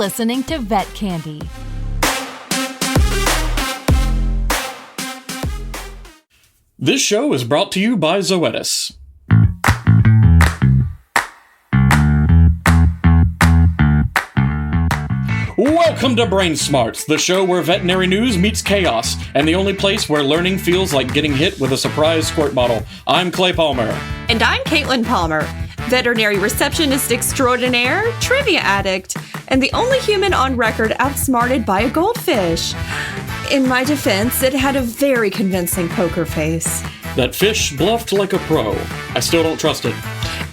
listening to Vet Candy. This show is brought to you by Zoetis. Welcome to Brain Smarts, the show where veterinary news meets chaos, and the only place where learning feels like getting hit with a surprise squirt bottle. I'm Clay Palmer. And I'm Caitlin Palmer, veterinary receptionist extraordinaire, trivia addict, and the only human on record outsmarted by a goldfish. In my defense, it had a very convincing poker face. That fish bluffed like a pro. I still don't trust it.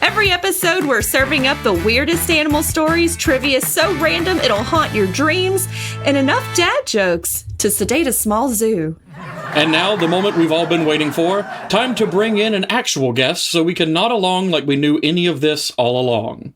Every episode, we're serving up the weirdest animal stories, trivia so random it'll haunt your dreams, and enough dad jokes to sedate a small zoo. And now, the moment we've all been waiting for, time to bring in an actual guest so we can nod along like we knew any of this all along.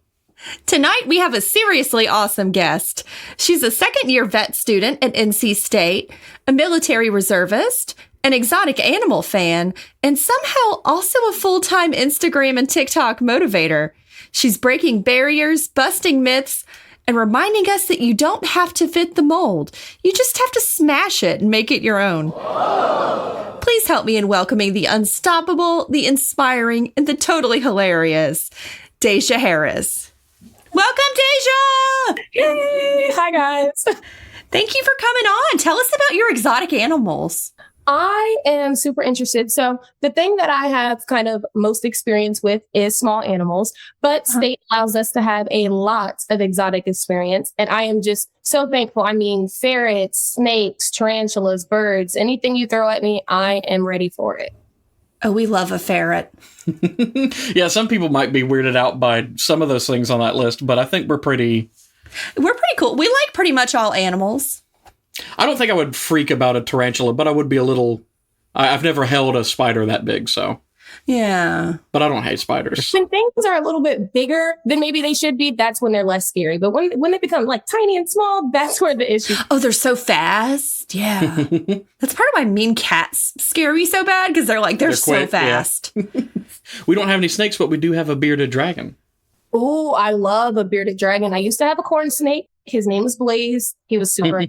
Tonight, we have a seriously awesome guest. She's a second-year vet student at NC State, a military reservist, an exotic animal fan, and somehow also a full-time Instagram and TikTok motivator. She's breaking barriers, busting myths, and reminding us that you don't have to fit the mold. You just have to smash it and make it your own. Whoa. Please help me in welcoming the unstoppable, the inspiring, and the totally hilarious Dasia Harris. Welcome, Dasia! Yay! Hi, guys. Thank you for coming on. Tell us about your exotic animals. I am super interested. So the thing that I have kind of most experience with is small animals, but state allows us to have a lot of exotic experience. And I am just so thankful. I mean, ferrets, snakes, tarantulas, birds, anything you throw at me, I am ready for it. Oh, we love a ferret. Yeah, some people might be weirded out by some of those things on that list, but I think we're pretty cool. We like pretty much all animals. I don't think I would freak about a tarantula, but I would be a little... I've never held a spider that big, so... Yeah. But I don't hate spiders. When things are a little bit bigger than maybe they should be, that's when they're less scary. But when they become like tiny and small, that's where the issue... Oh, they're so fast. Yeah. That's part of why mean cats scare me so bad, because they're quick, so fast. Yeah. We don't have any snakes, but we do have a bearded dragon. Oh, I love a bearded dragon. I used to have a corn snake. His name was Blaze. He was super...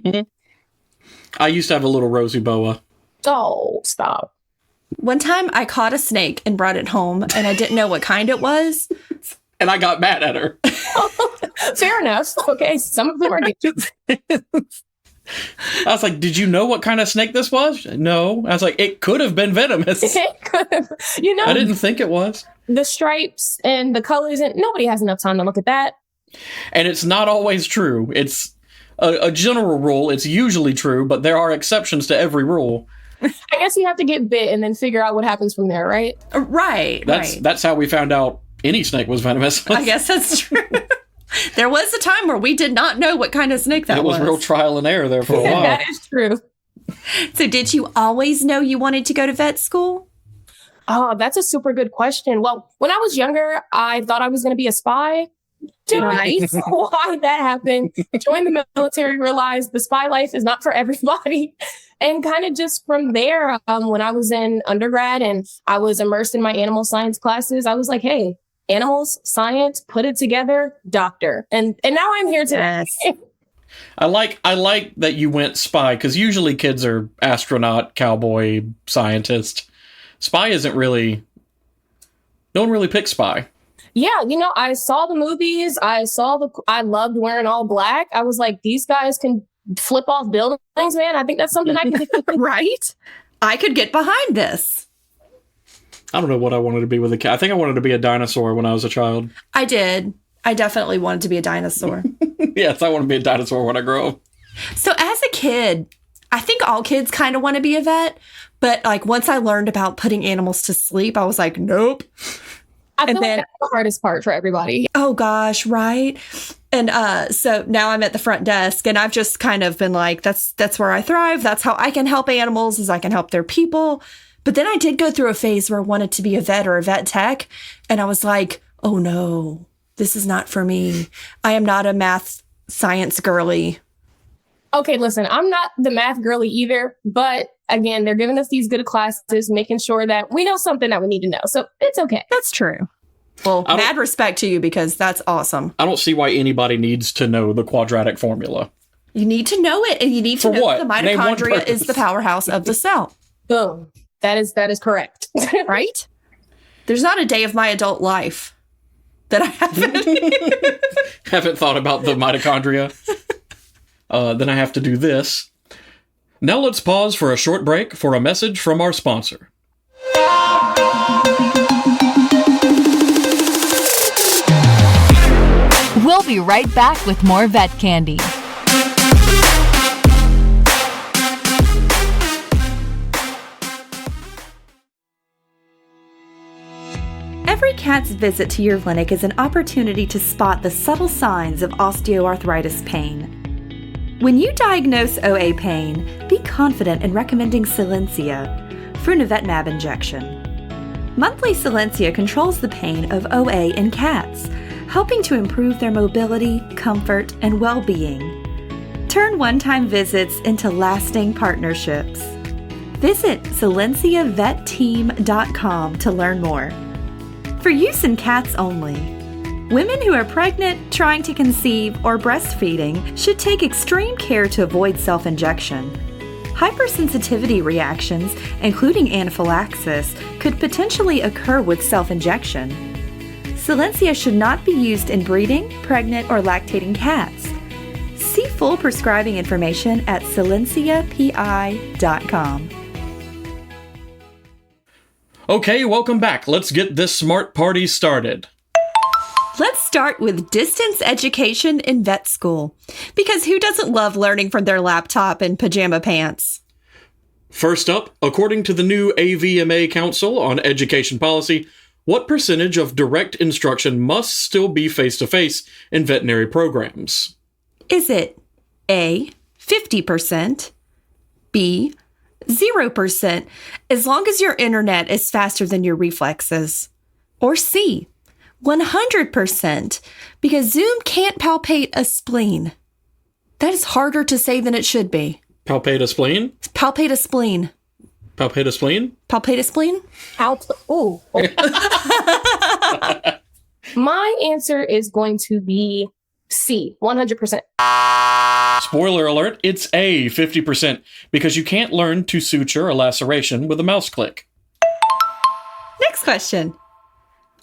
I used to have a little rosy boa. Oh, stop. One time I caught a snake and brought it home, and I didn't know what kind it was. And I got mad at her. Fair enough. Okay, some of them are dangerous. I was like, did you know what kind of snake this was? No. I was like, it could have been venomous. It could have. You know, I didn't think it was. The stripes and the colors, and nobody has enough time to look at that. And it's not always true. It's a general rule. It's usually true, but there are exceptions to every rule. I guess you have to get bit and then figure out what happens from there, right? Right. That's how we found out any snake was venomous. I guess that's true. There was a time where we did not know what kind of snake that was. It was real trial and error there for a while. That is true. So did you always know you wanted to go to vet school? Oh, that's a super good question. Well, when I was younger, I thought I was going to be a spy. Nice. Why that happened. Joined the military, realized the spy life is not for everybody. And kind of just from there, when I was in undergrad and I was immersed in my animal science classes, I was like, hey, animals, science, put it together, doctor. And now I'm here today. Yes. I like that you went spy, because usually kids are astronaut, cowboy, scientist. Spy isn't really... No one really picks spy. Yeah, you know, I saw the movies. I loved wearing all black. I was like, these guys can flip off buildings, man. I think that's something I can do. Right? I could get behind this. I don't know what I wanted to be with a cat. I think I wanted to be a dinosaur when I was a child. I did. I definitely wanted to be a dinosaur. Yes, I want to be a dinosaur when I grow up. So as a kid, I think all kids kind of want to be a vet. But like once I learned about putting animals to sleep, I was like, nope. I feel like that's the hardest part for everybody. Oh, gosh, right? And so now I'm at the front desk, and I've just kind of been like, that's where I thrive. That's how I can help animals, is I can help their people. But then I did go through a phase where I wanted to be a vet or a vet tech, and I was like, oh, no, this is not for me. I am not a math science girly. Okay, listen, I'm not the math girly either, but again, they're giving us these good classes, making sure that we know something that we need to know. So it's okay. That's true. Well, mad respect to you because that's awesome. I don't see why anybody needs to know the quadratic formula. You need to know it, and you need to know that the mitochondria is the powerhouse of the cell. Boom. That is correct. Right? There's not a day of my adult life that I haven't thought about the mitochondria. Then I have to do this. Now let's pause for a short break for a message from our sponsor. We'll be right back with more vet candy. Every cat's visit to your clinic is an opportunity to spot the subtle signs of osteoarthritis pain. When you diagnose OA pain, be confident in recommending Solensia, frunevetmab injection. Monthly Solensia controls the pain of OA in cats, helping to improve their mobility, comfort, and well-being. Turn one-time visits into lasting partnerships. Visit SolensiaVetTeam.com to learn more. For use in cats only. Women who are pregnant, trying to conceive, or breastfeeding should take extreme care to avoid self-injection. Hypersensitivity reactions, including anaphylaxis, could potentially occur with self-injection. Solensia should not be used in breeding, pregnant, or lactating cats. See full prescribing information at SolensiaPI.com. Okay, welcome back. Let's get this smart party started. Let's start with distance education in vet school. Because who doesn't love learning from their laptop and pajama pants? First up, according to the new AVMA Council on Education Policy, what percentage of direct instruction must still be face-to-face in veterinary programs? Is it A, 50%, B, 0%, as long as your internet is faster than your reflexes? Or C, 100%, because Zoom can't palpate a spleen? That is harder to say than it should be. Palpate a spleen? Palpate a spleen. Palpate a spleen? Palpate a spleen? Ooh. My answer is going to be C, 100%. Spoiler alert, it's A, 50%, because you can't learn to suture a laceration with a mouse click. Next question.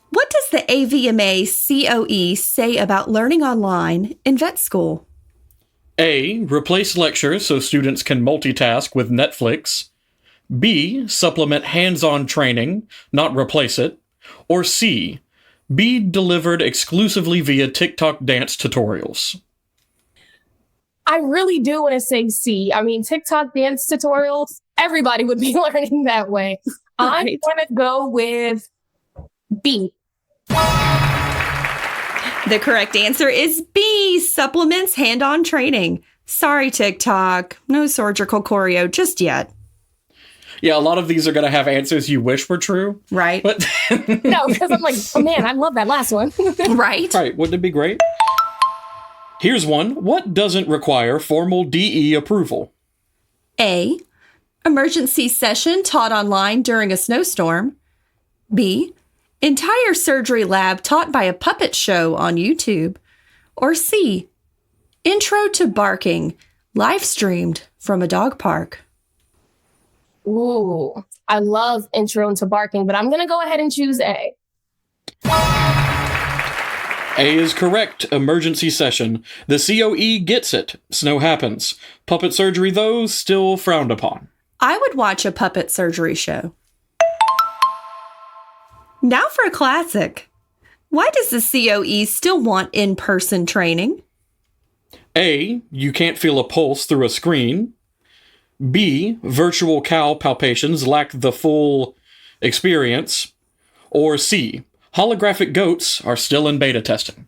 What does the AVMA COE say about learning online in vet school? A, replace lectures so students can multitask with Netflix. B, supplement hands-on training, not replace it. Or C, be delivered exclusively via TikTok dance tutorials. I really do want to say C. I mean, TikTok dance tutorials, everybody would be learning that way. Right. I'm going to go with B. The correct answer is B, supplements hand-on training. Sorry, TikTok. No surgical choreo just yet. Yeah, a lot of these are going to have answers you wish were true. Right. But no, because I'm like, oh man, I love that last one. Right. Right. Wouldn't it be great? Here's one. What doesn't require formal DE approval? A, emergency session taught online during a snowstorm. B, entire surgery lab taught by a puppet show on YouTube. Or C, intro to barking, live streamed from a dog park. Ooh, I love intro into barking, but I'm going to go ahead and choose A. A is correct. Emergency session. The COE gets it. Snow happens. Puppet surgery, though, still frowned upon. I would watch a puppet surgery show. Now for a classic. Why does the COE still want in-person training? A, you can't feel a pulse through a screen. B, virtual cow palpations lack the full experience. Or C, holographic goats are still in beta testing.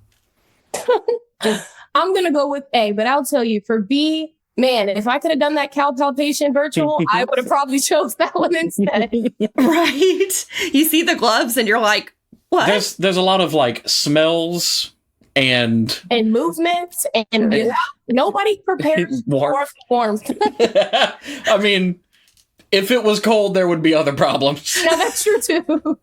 I'm going to go with A, but I'll tell you, for B, man, if I could have done that cow palpation virtual, I would have probably chose that one instead. Right? You see the gloves and you're like, what? There's a lot of like smells and movements and nobody prepares for warmth. I mean, if it was cold, there would be other problems. No, that's true too.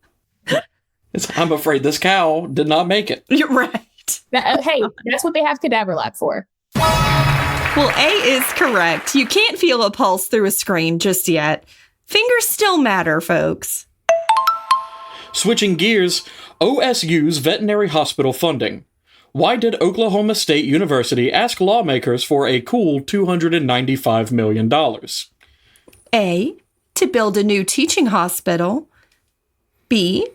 I'm afraid this cow did not make it. You're right. Hey, that's what they have Cadaver Lab for. Well, A is correct. You can't feel a pulse through a screen just yet. Fingers still matter, folks. Switching gears, OSU's veterinary hospital funding. Why did Oklahoma State University ask lawmakers for a cool $295 million? A, to build a new teaching hospital. B,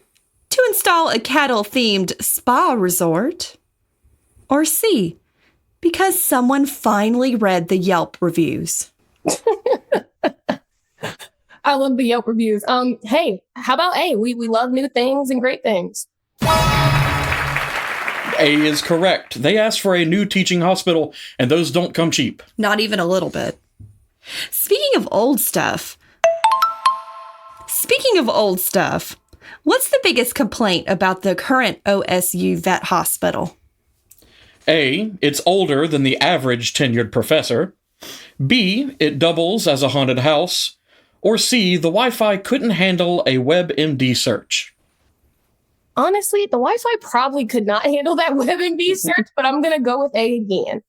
to install a cattle-themed spa resort. Or C, because someone finally read the Yelp reviews. I love the Yelp reviews. Hey, how about A? We love new things and great things. A is correct. They asked for a new teaching hospital, and those don't come cheap. Not even a little bit. Speaking of old stuff, what's the biggest complaint about the current OSU vet hospital? A, it's older than the average tenured professor. B, it doubles as a haunted house. Or C, the Wi-Fi couldn't handle a WebMD search. Honestly, the Wi-Fi probably could not handle that WebMD search, but I'm going to go with A again.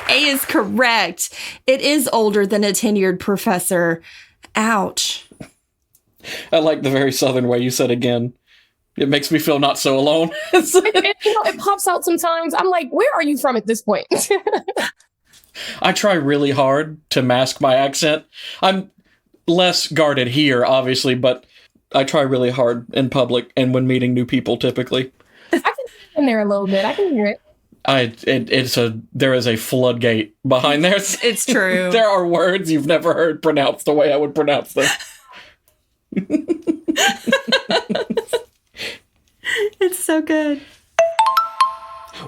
A is correct. It is older than a tenured professor. Ouch. I like the very southern way you said again. It makes me feel not so alone. It pops out sometimes. I'm like, where are you from at this point? I try really hard to mask my accent. I'm less guarded here, obviously, but I try really hard in public and when meeting new people, typically. I can hear in there a little bit. I can hear it. There is a floodgate behind there. It's true. There are words you've never heard pronounced the way I would pronounce them. It's so good.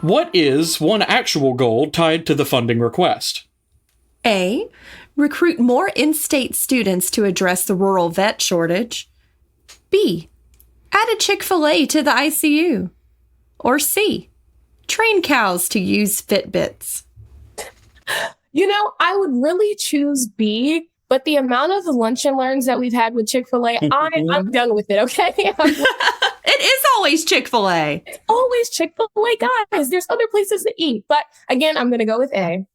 What is one actual goal tied to the funding request? A, recruit more in-state students to address the rural vet shortage. B, add a Chick-fil-A to the ICU. Or C, train cows to use Fitbits. I would really choose B, but the amount of lunch and learns that we've had with Chick-fil-A, I'm done with it, okay? It is always Chick-fil-A. It's always Chick-fil-A, guys. There's other places to eat. But again, I'm going to go with A.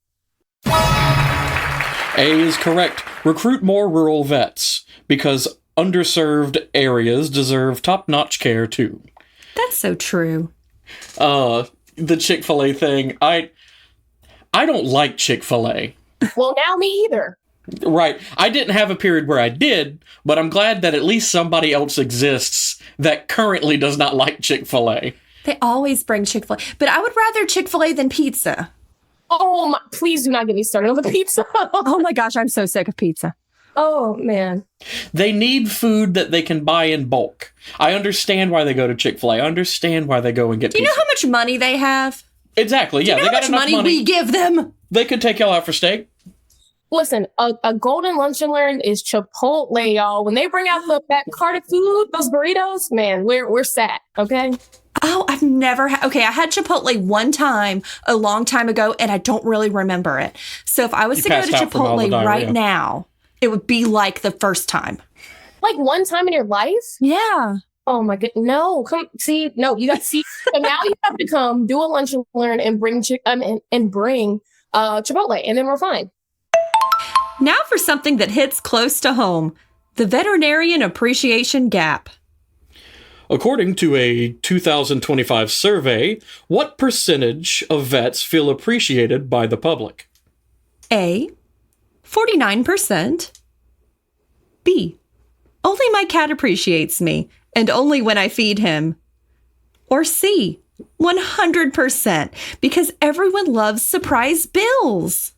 A is correct. Recruit more rural vets because underserved areas deserve top-notch care too. That's so true. The Chick-fil-A thing, I don't like Chick-fil-A. Well, now me either. Right. I didn't have a period where I did, but I'm glad that at least somebody else exists that currently does not like Chick-fil-A. They always bring Chick-fil-A. But I would rather Chick-fil-A than pizza. Oh, please do not get me started on the pizza. Oh my gosh, I'm so sick of pizza. Oh, man. They need food that they can buy in bulk. I understand why they go to Chick-fil-A. I understand why they go and get pizza. Do you know how much money they have? Exactly, yeah. Do you know how much money we give them? They could take y'all out for steak. Listen, a golden lunch and learn is Chipotle, y'all. When they bring out that cart of food, those burritos, man, we're set, okay? Oh, I've never had... Okay, I had Chipotle one time, a long time ago, and I don't really remember it. So if I was to go to Chipotle right now, it would be like the first time. Like one time in your life? Yeah. Oh my god, no! You got to see. And now you have to come do a lunch and learn and bring Chipotle, and then we're fine. Now for something that hits close to home: the veterinarian appreciation gap. According to a 2025 survey, what percentage of vets feel appreciated by the public? A, 49%. B, only my cat appreciates me, and only when I feed him. Or C, 100%, because everyone loves surprise bills.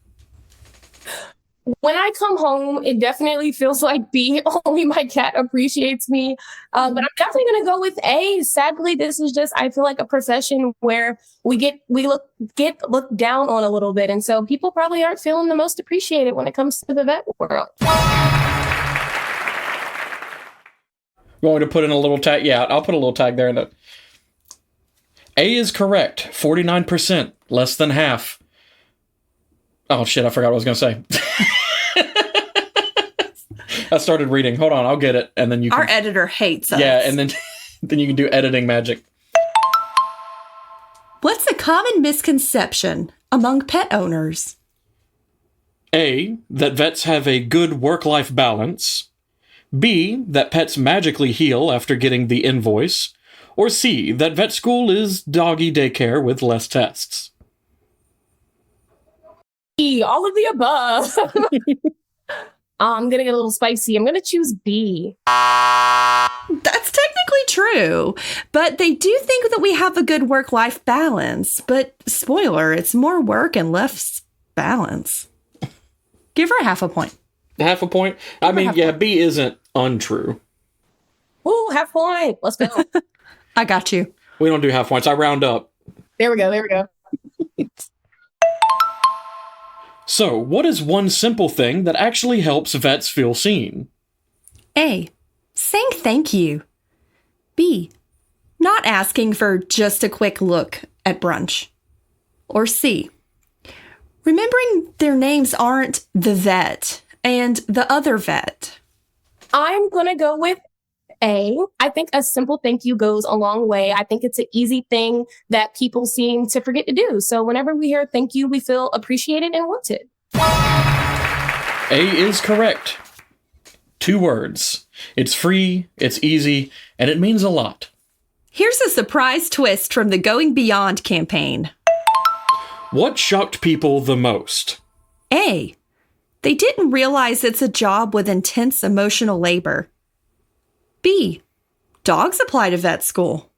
When I come home, it definitely feels like B, only my cat appreciates me. But I'm definitely going to go with A. Sadly, this is just, I feel like a profession where we get looked down on a little bit. And so people probably aren't feeling the most appreciated when it comes to the vet world. Going to put in a little tag? Yeah, I'll put a little tag there. A is correct. 49%, less than half. Oh shit, I forgot what I was going to say. I started reading. Hold on, I'll get it. And then you can... Our editor hates us. Yeah, and then, then you can do editing magic. What's a common misconception among pet owners? A, that vets have a good work-life balance. B, that pets magically heal after getting the invoice. Or C, that vet school is doggy daycare with less tests. E, all of the above. I'm going to get a little spicy. I'm going to choose B. That's technically true, but they do think that we have a good work-life balance. But spoiler, it's more work and less balance. Give her half a point. Half a point? I mean, yeah, B isn't untrue. Ooh, half point. Let's go. I got you. We don't do half points. I round up. There we go. So, what is one simple thing that actually helps vets feel seen? A, saying thank you. B, not asking for just a quick look at brunch. Or C, remembering their names aren't the vet and the other vet. I'm going to go with A. I think a simple thank you goes a long way. I think it's an easy thing that people seem to forget to do. So whenever we hear thank you, we feel appreciated and wanted. A is correct. 2 words. It's free, it's easy, and it means a lot. Here's a surprise twist from the Going Beyond campaign. What shocked people the most? A, they didn't realize it's a job with intense emotional labor. B, dogs apply to vet school.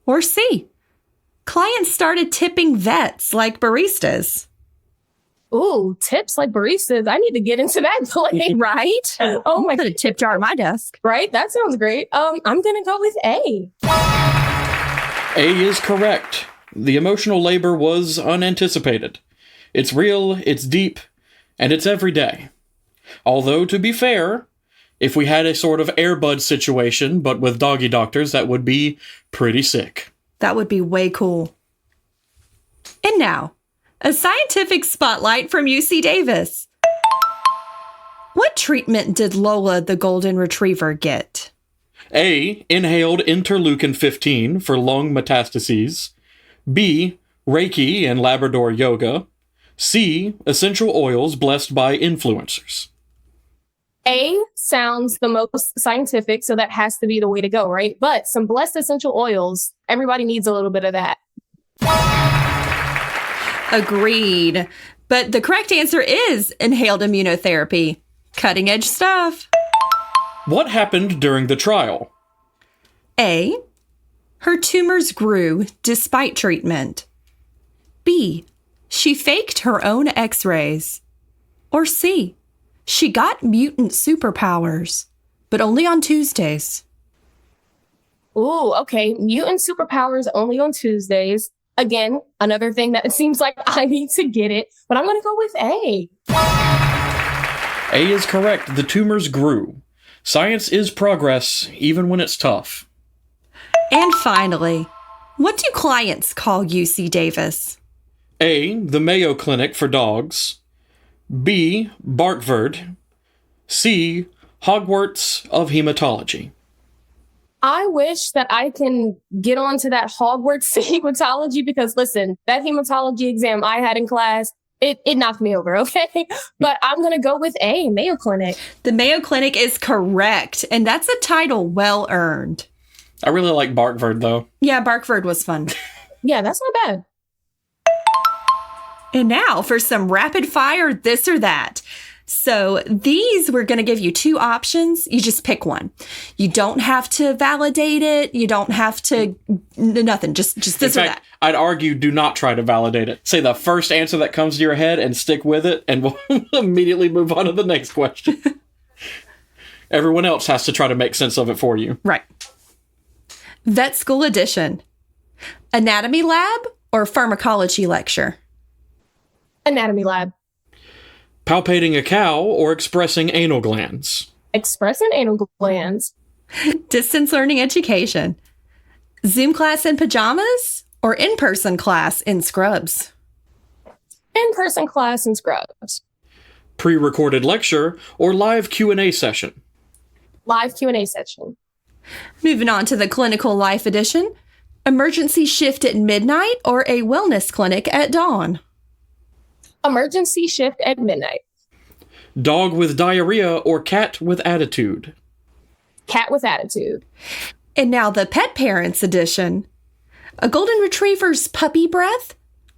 Or C, clients started tipping vets like baristas. Ooh, tips like baristas. I need to get into that play. Right? Oh my Put a tip jar on my desk. Right? That sounds great. I'm going to go with A. A is correct. The emotional labor was unanticipated. It's real, it's deep, and it's every day. Although, to be fair, if we had a sort of Airbud situation, but with doggy doctors, that would be pretty sick. That would be way cool. And now, a scientific spotlight from UC Davis. What treatment did Lola the golden retriever get? A, inhaled interleukin-15 for lung metastases. B, Reiki and Labrador yoga. C, essential oils blessed by influencers. A sounds the most scientific, so that has to be the way to go, right? But some blessed essential oils, everybody needs a little bit of that. Agreed. But the correct answer is inhaled immunotherapy. Cutting edge stuff. What happened during the trial? A, her tumors grew despite treatment. B, she faked her own x-rays. Or C, she got mutant superpowers, but only on Tuesdays. Ooh, okay. Mutant superpowers only on Tuesdays. Again, another thing that it seems like I need to get it, but I'm going to go with A. A is correct. The tumors grew. Science is progress, even when it's tough. And finally, what do clients call UC Davis? A, the Mayo Clinic for dogs. B, Bartverd. C, Hogwarts of Hematology. I wish that I can get onto that Hogwarts hematology because, listen, that hematology exam I had in class, it knocked me over, okay? But I'm going to go with A, Mayo Clinic. The Mayo Clinic is correct, and that's a title well earned. I really like Bartverd, though. Yeah, Barkford was fun. Yeah, that's not bad. And now for some rapid fire this or that. So these, we're going to give you 2 options. You just pick one. You don't have to validate it. You don't have to, nothing. Just this or that. I'd argue do not try to validate it. Say the first answer that comes to your head and stick with it, and we'll immediately move on to the next question. Everyone else has to try to make sense of it for you. Right. Vet School Edition. Anatomy lab or pharmacology lecture? Anatomy lab. Palpating a cow or expressing anal glands? Expressing anal glands. Distance learning education. Zoom class in pajamas or in-person class in scrubs? In-person class in scrubs. pre-recorded lecture, or live Q&A session? Live Q&A session. Moving on to the clinical life edition. Emergency shift at midnight or a wellness clinic at dawn? Emergency shift at midnight. Dog with diarrhea or cat with attitude? Cat with attitude. And now the pet parents edition. A golden retriever's puppy breath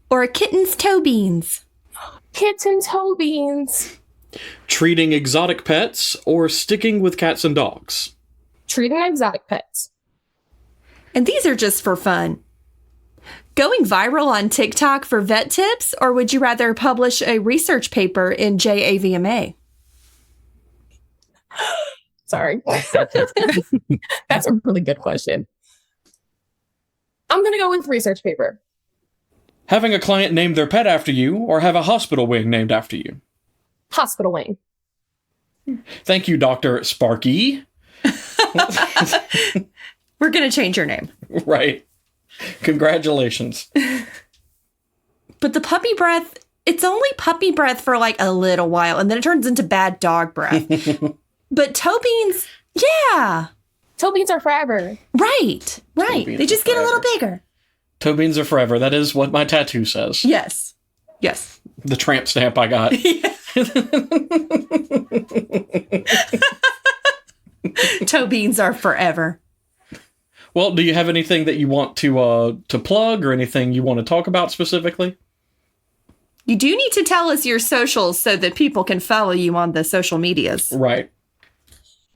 or a kitten's toe beans? Kitten toe beans. Treating exotic pets or sticking with cats and dogs? Treating exotic pets. And these are just for fun. Going viral on TikTok for vet tips, or would you rather publish a research paper in JAVMA? Sorry. That's a really good question. I'm going to go with research paper. Having a client name their pet after you or have a hospital wing named after you? Hospital wing. Thank you, Dr. Sparky. We're going to change your name. Right. Congratulations. But the puppy breath, it's only puppy breath for like a little while, and then it turns into bad dog breath. But toe beans, yeah. Toe beans are forever. Right. They just get a little bigger. Toe beans are forever. That is what my tattoo says. Yes. The tramp stamp I got. Toe beans are forever. Well, do you have anything that you want to plug or anything you want to talk about specifically? You do need to tell us your socials so that people can follow you on the social medias. Right.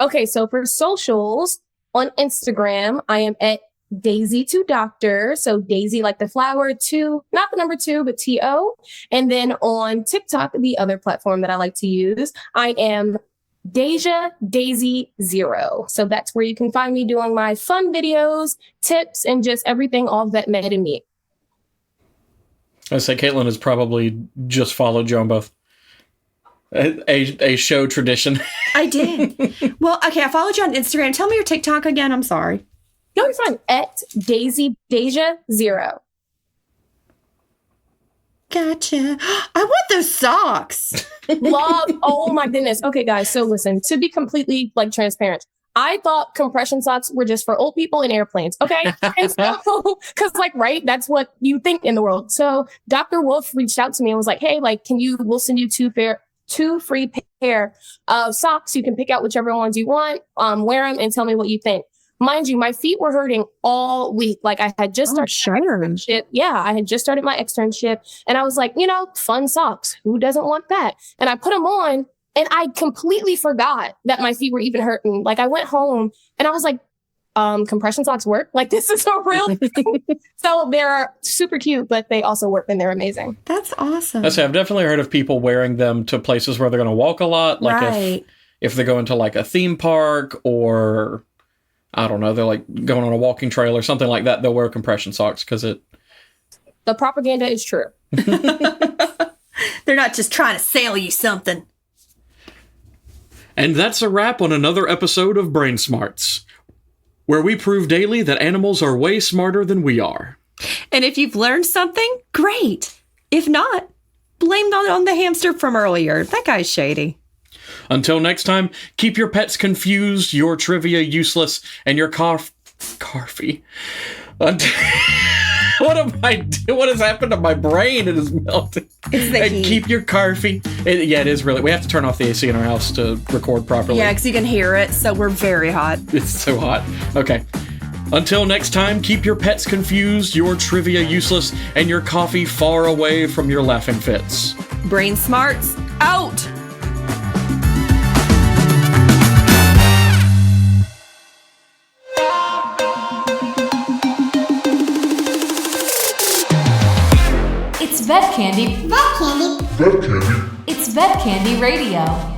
Okay, so for socials, on Instagram, I am at Daisy2Doctor. So Daisy like the flower, 2, not the number 2, but T-O. And then on TikTok, the other platform that I like to use, I am Dasia Daisy 0. So that's where you can find me doing my fun videos, tips, and just everything all vet med and me. I say Caitlin has probably just followed you on both. A show tradition. I did. Well, okay, I followed you on Instagram. Tell me your TikTok again. I'm sorry. No, you're fine. At Dasia 0. Gotcha. I want those socks. Love. Oh my goodness. Okay, guys. So listen, to be completely like transparent, I thought compression socks were just for old people in airplanes. Okay. And so, cause like, right. That's what you think in the world. So Dr. Wolf reached out to me and was like, hey, like, we'll send you two free pair of socks. You can pick out whichever ones you want, wear them and tell me what you think. Mind you, my feet were hurting all week. Like I had just started my externship. Yeah, I had just started my externship. And I was like, fun socks. Who doesn't want that? And I put them on and I completely forgot that my feet were even hurting. Like I went home and I was like, compression socks work? Like this is a real thing. So they're super cute, but they also work and they're amazing. That's awesome. I've definitely heard of people wearing them to places where they're going to walk a lot. Like right. if they're going to like a theme park or I don't know, they're like going on a walking trail or something like that, they'll wear compression socks because the propaganda is true. They're not just trying to sell you something. And that's a wrap on another episode of Brain Smarts, where we prove daily that animals are way smarter than we are. And if you've learned something, great. If not, blame it on the hamster from earlier. That guy's shady. Until next time, keep your pets confused, your trivia useless, and your coffee. What has happened to my brain? It is melting. It's the heat. Keep your coffee. It is really. We have to turn off the AC in our house to record properly. Yeah, because you can hear it, so we're very hot. It's so hot. Okay. Until next time, keep your pets confused, your trivia useless, and your coffee far away from your laughing fits. Brain Smarts, out! It's Vet Candy. Vet Candy. It's Vet Candy Radio.